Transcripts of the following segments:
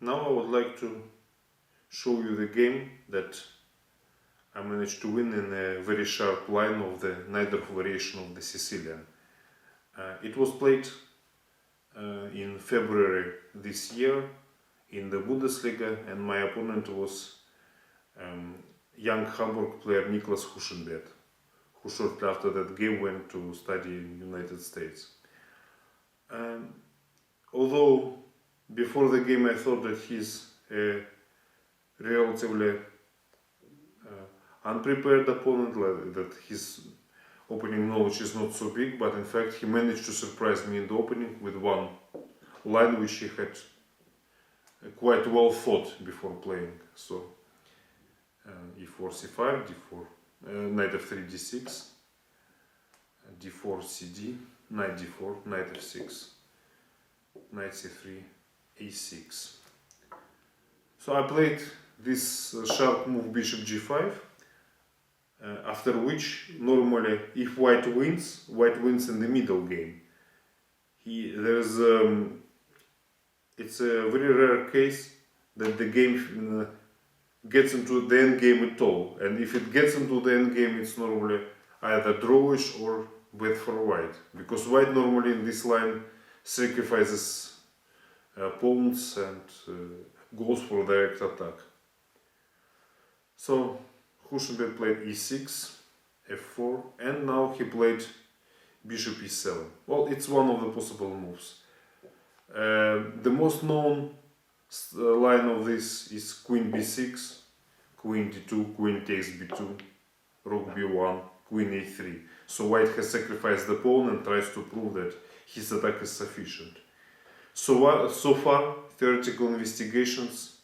Now I would like to show you the game that I managed to win in a very sharp line of the Najdorf variation of the Sicilian. It was played in February this year in the Bundesliga, and my opponent was young Hamburg player Niklas Huschenbeth, who shortly after that game went to study in the United States. Although before the game I thought that he's a relatively unprepared opponent, that his opening knowledge is not so big, but in fact he managed to surprise me in the opening with one line which he had quite well thought before playing. So e4 c5, d4, knight f3 d6, d4 cd, knight d4, knight f6, knight c3, a6. So I played this sharp move bishop g5, after which normally if white wins in the middle game. It's a very rare case that the game gets into the end game at all, and if it gets into the end game, it's normally either drawish or bad for white, because white normally in this line sacrifices pawns and goes for direct attack. So Huschenbeth played e6, f4, and now he played bishop e7. Well, it's one of the possible moves. The most known line of this is queen b6, queen d2, queen takes b2, rook b1, queen a3. So white has sacrificed the pawn and tries to prove that his attack is sufficient. So far, theoretical investigations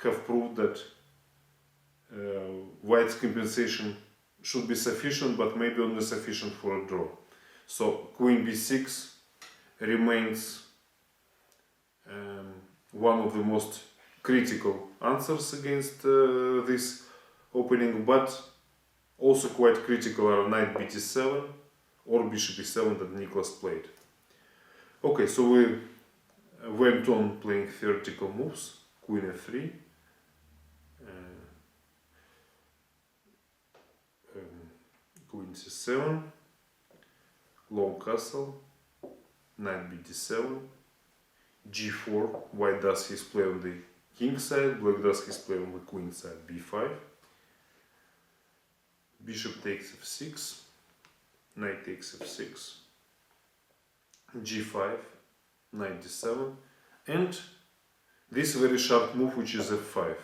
have proved that white's compensation should be sufficient, but maybe only sufficient for a draw. So queen b6 remains one of the most critical answers against this opening, but also quite critical are knight bd7 or bishop e7 that Niklas played. Okay, so we went on playing theoretical moves. Queen f3, queen c7, long castle, knight bd7, g4, white does his play on the king side, black does his play on the queen side, b5, bishop takes f6, knight takes f6, g5, knight d7, and this very sharp move which is f5.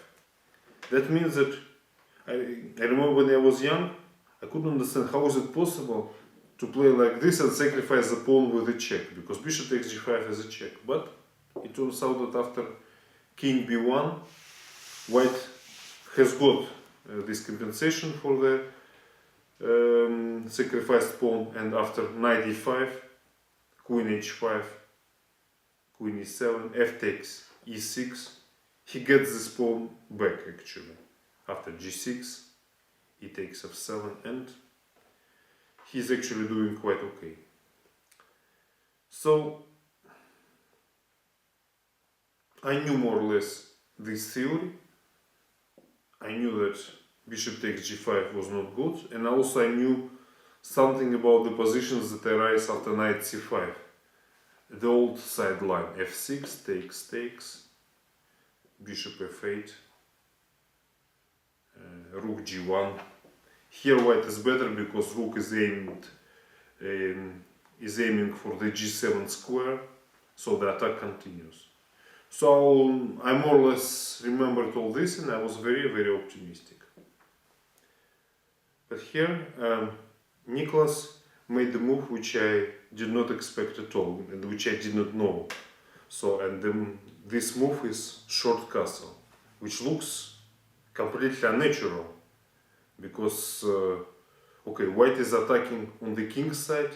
That means that I remember when I was young, I couldn't understand how is it possible to play like this and sacrifice the pawn with a check, because bishop takes g5 is a check. But it turns out that after king b1, white has got this compensation for the sacrificed pawn, and after knight e5, queen h5, queen e7, f takes e6, he gets this pawn back actually. After g6, he takes f7, and he's actually doing quite okay. So I knew more or less this theory. I knew that bishop takes g5 was not good, and also I knew something about the positions that arise after knight c5. The old side line, f6, takes, bishop f8, rook g1. Here white is better because rook is aiming for the g7 square, so the attack continues. So I more or less remembered all this, and I was very, very optimistic. But here Niklas made the move which I did not expect at all, and which I did not know. So, and this move is short castle, which looks completely unnatural, because okay, white is attacking on the king's side,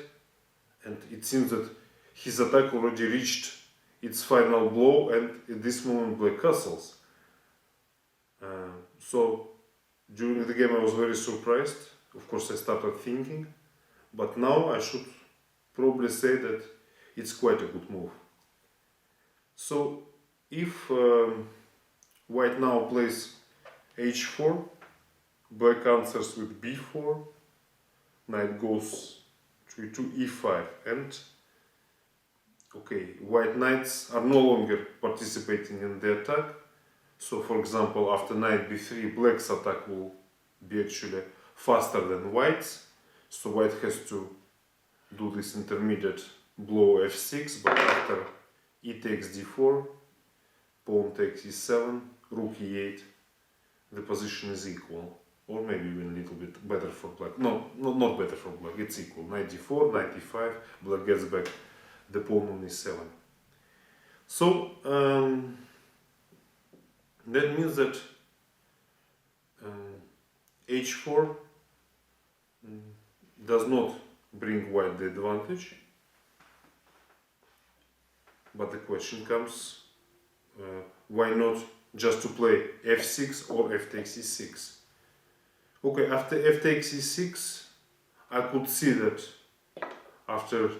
and it seems that his attack already reached its final blow, and at this moment black castles. So during the game I was very surprised. Of course I started thinking, but now I should probably say that it's quite a good move. So If white now plays h4, black answers with b4, knight goes to e5, and okay, white knights are no longer participating in the attack. So for example, after knight b3, black's attack will be actually faster than white's. So white has to do this intermediate blow f6, but after e takes d4, pawn takes e7, rook e8, the position is equal. Or maybe even a little bit better for black. No, not better for black, it's equal. Knight d4, knight e5, black gets back the pawn on e7. So that means that h4 does not bring white the advantage. But the question comes, why not just to play f6 or f takes e6? Okay, after f takes e6, I could see that after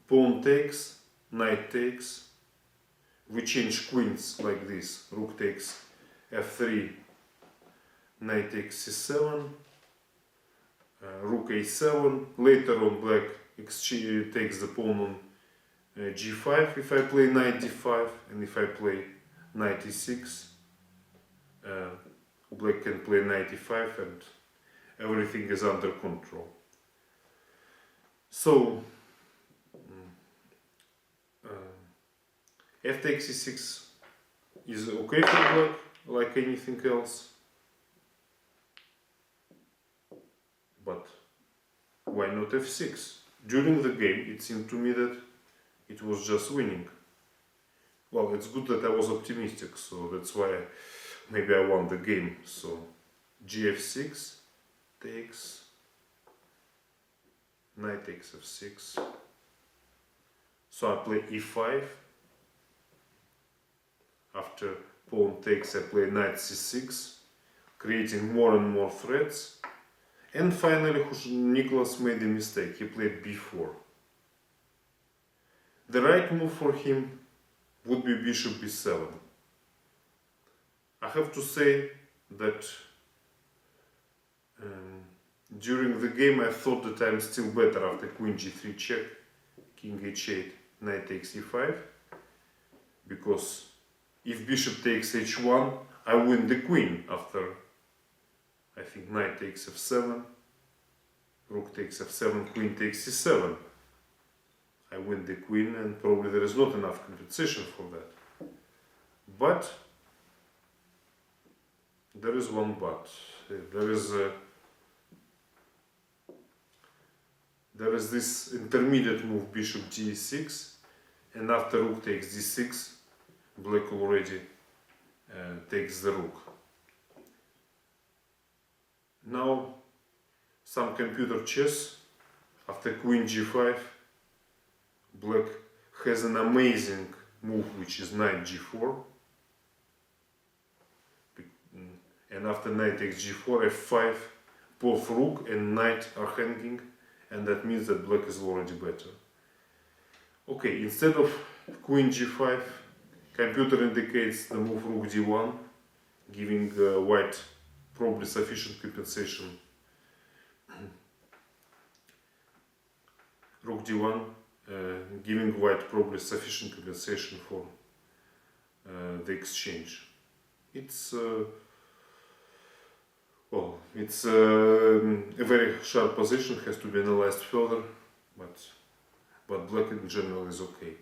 pawn takes, knight takes, we change queens like this. Rook takes f3, knight takes c7, rook a7. Later on, black takes the pawn on g5 if I play knight d5, and if I play knight e6, black can play knight e5 and everything is under control. So f takes e6 is okay for black, like anything else. But why not f6? During the game it seemed to me that it was just winning. Well, it's good that I was optimistic, so that's why maybe I won the game. So gf6 takes, knight takes f6. So I play e5. After pawn takes, I play knight c6, creating more and more threats. And finally, Nicholas made a mistake. He played b4. The right move for him would be bishop b7. I have to say that during the game I thought that I'm still better after queen g3 check, king h8, knight takes e5, because if bishop takes h1, I win the queen after, I think, knight takes f7, rook takes f7, queen takes c7. I win the queen, and probably there is not enough compensation for that. But there is one but. There is this intermediate move, bishop d6, and after rook takes d6, black already takes the rook. Now, some computer chess, after queen g5, black has an amazing move, which is knight g4. And after knight takes g4, f5, both rook and knight are hanging, and that means that black is already better. Okay, instead of queen g5, computer indicates the move rook d1, giving white probably sufficient compensation. Rook d1, giving white probably sufficient compensation for the exchange. It's it's a very sharp position, has to be analyzed further, but black in general is okay.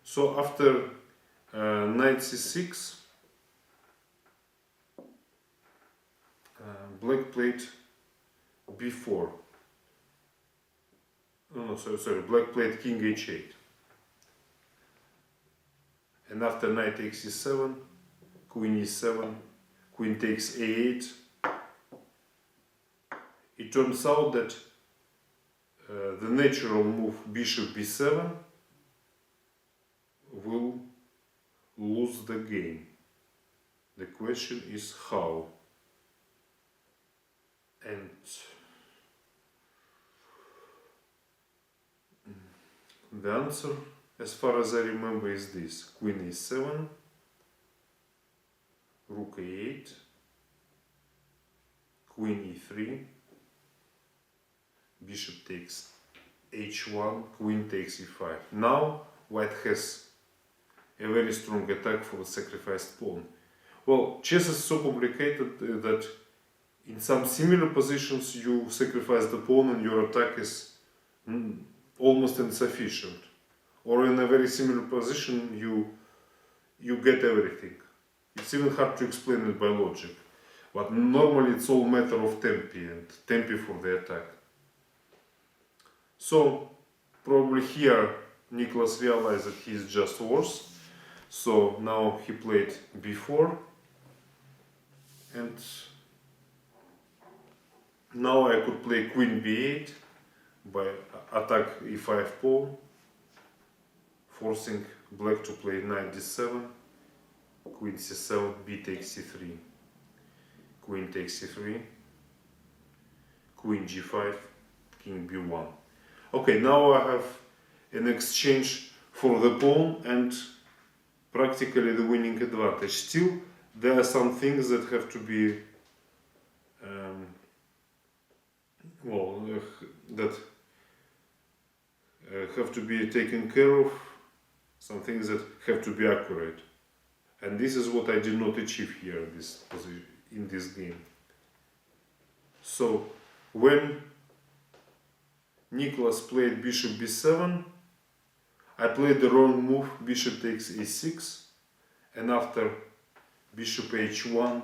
So after knight c6, black played b4. Sorry, black played king h8. And after knight takes e7, queen e7, queen takes a8, it turns out that the natural move bishop b7 will lose the game. The question is how. And the answer, as far as I remember, is this: queen e7, rook a8, queen e3, bishop takes h1, queen takes e5. Now white has a very strong attack for the sacrificed pawn. Well, chess is so complicated that in some similar positions you sacrifice the pawn and your attack is almost insufficient. Or in a very similar position you get everything. It's even hard to explain it by logic. But normally it's all matter of tempi and tempi for the attack. So probably here Nicholas realized that he is just worse. So now he played b4, and now I could play queen b8 by attack e5 pawn, forcing black to play knight d7, queen c7, b takes c3, queen takes c3, queen g5, king b1. Okay, now I have an exchange for the pawn and practically the winning advantage. Still, there are some things that have to be have to be taken care of, some things that have to be accurate, and this is what I did not achieve here in this game. So when Nicholas played bishop b7, I played the wrong move, bishop takes a6, and after bishop h1,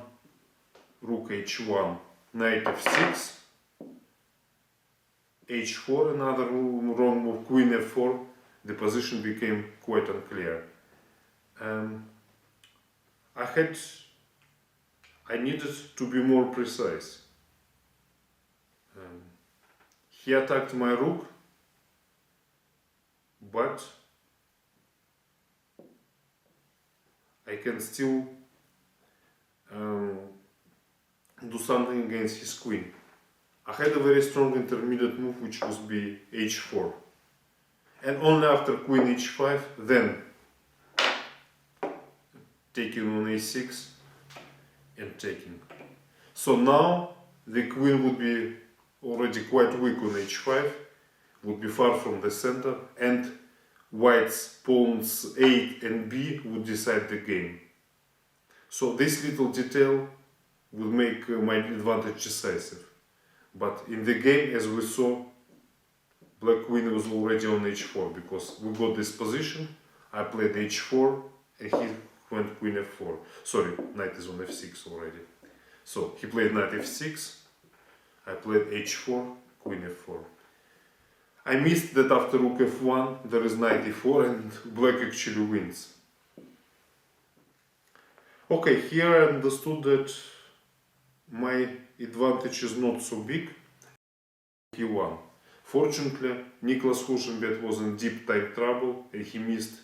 rook h1, knight f6, h4, another wrong move, queen f4, the position became quite unclear. I needed to be more precise. He attacked my rook, but I can still do something against his queen. I had a very strong intermediate move, which would be h4. And only after queen h5, then taking on a6 and taking. So now the queen would be already quite weak on h5, would be far from the center, and white's pawns a and b would decide the game. So this little detail would make my advantage decisive. But in the game, as we saw, black queen was already on h4, because we got this position, I played h4 and he went queen f4. Sorry, knight is on f6 already. So he played knight f6, I played h4, queen f4. I missed that after rook f1 there is knight e4 and black actually wins. Okay, here I understood that my advantage is not so big. He won. Fortunately, Nicholas Huschenbeth was in deep time trouble and he missed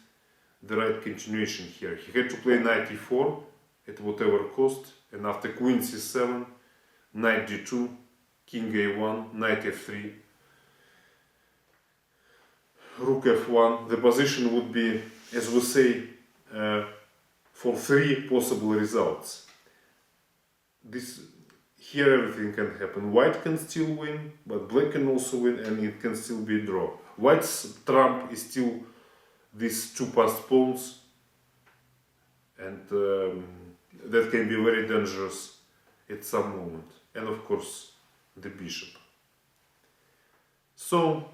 the right continuation here. He had to play knight e4 at whatever cost, and after queen c7, knight d2, king a1, knight f3, rook f1. The position would be, as we say, for three possible results. Here everything can happen. White can still win, but black can also win, and it can still be a draw. White's trump is still these two passed pawns, and that can be very dangerous at some moment. And of course, the bishop. So,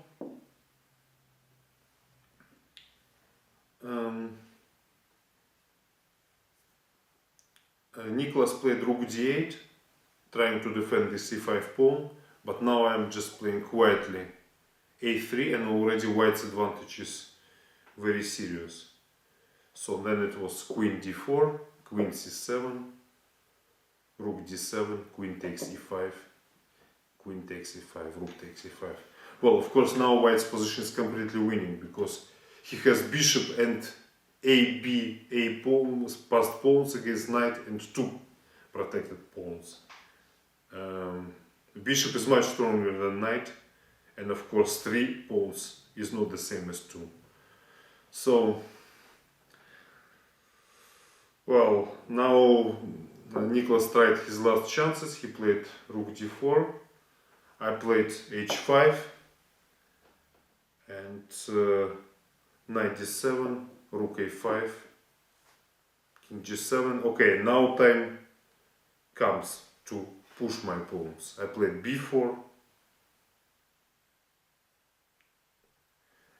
Nicholas played rook d8, trying to defend the c5 pawn, but now I'm just playing quietly a3, and already white's advantage is very serious. So then it was queen d4, queen c7, rook d7, queen takes e5, queen takes e5, rook takes e5. Well, of course now white's position is completely winning, because he has bishop and a pawns, passed pawns against knight, and two protected pawns. Bishop is much stronger than knight, and of course 3 pawns is not the same as 2. So, well, now Nicholas tried his last chances. He played rook d4. I played h5 and knight d7, rook a5, king g7. Okay, now time comes to push my pawns. I played b4,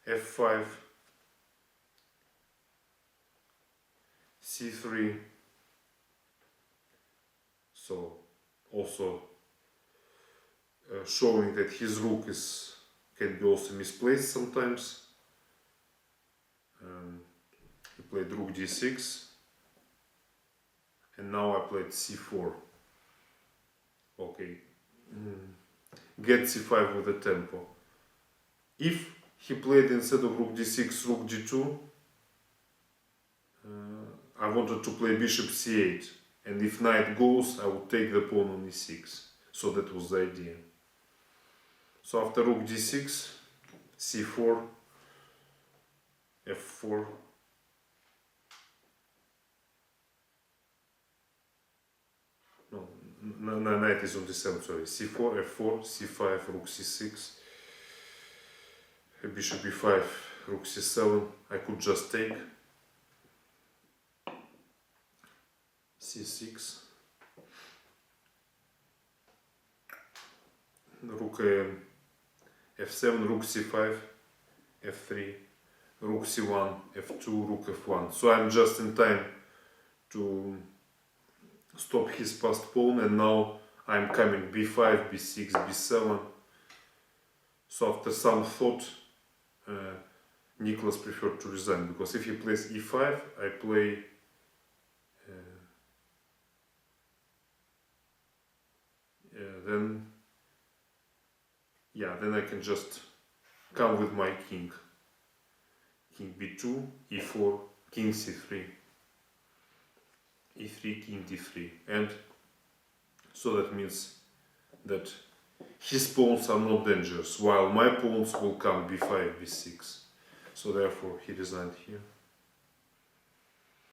f5, c3. So also showing that his rook can be also misplaced sometimes. He played rook d6, and now I played c4. Okay, get c5 with the tempo. If he played instead of rook d6 rook d2, I wanted to play bishop c8, and if knight goes, I would take the pawn on e6. So that was the idea. So after rook d6, c4, f4, no, knight is on d7, sorry, c4, f4, c5, rook c6, bishop e5, rook c7, I could just take, c6, rook f7, rook c5, f3, rook c1, f2, rook f1. So I'm just in time to stop his passed pawn, and now I'm coming b5, b6, b7. So after some thought, Nicholas preferred to resign, because if he plays e5, I play then I can just come with my king. King b2, e4, king c3, e3, king d3, and so that means that his pawns are not dangerous, while my pawns will come b5, b6. So therefore he resigned here.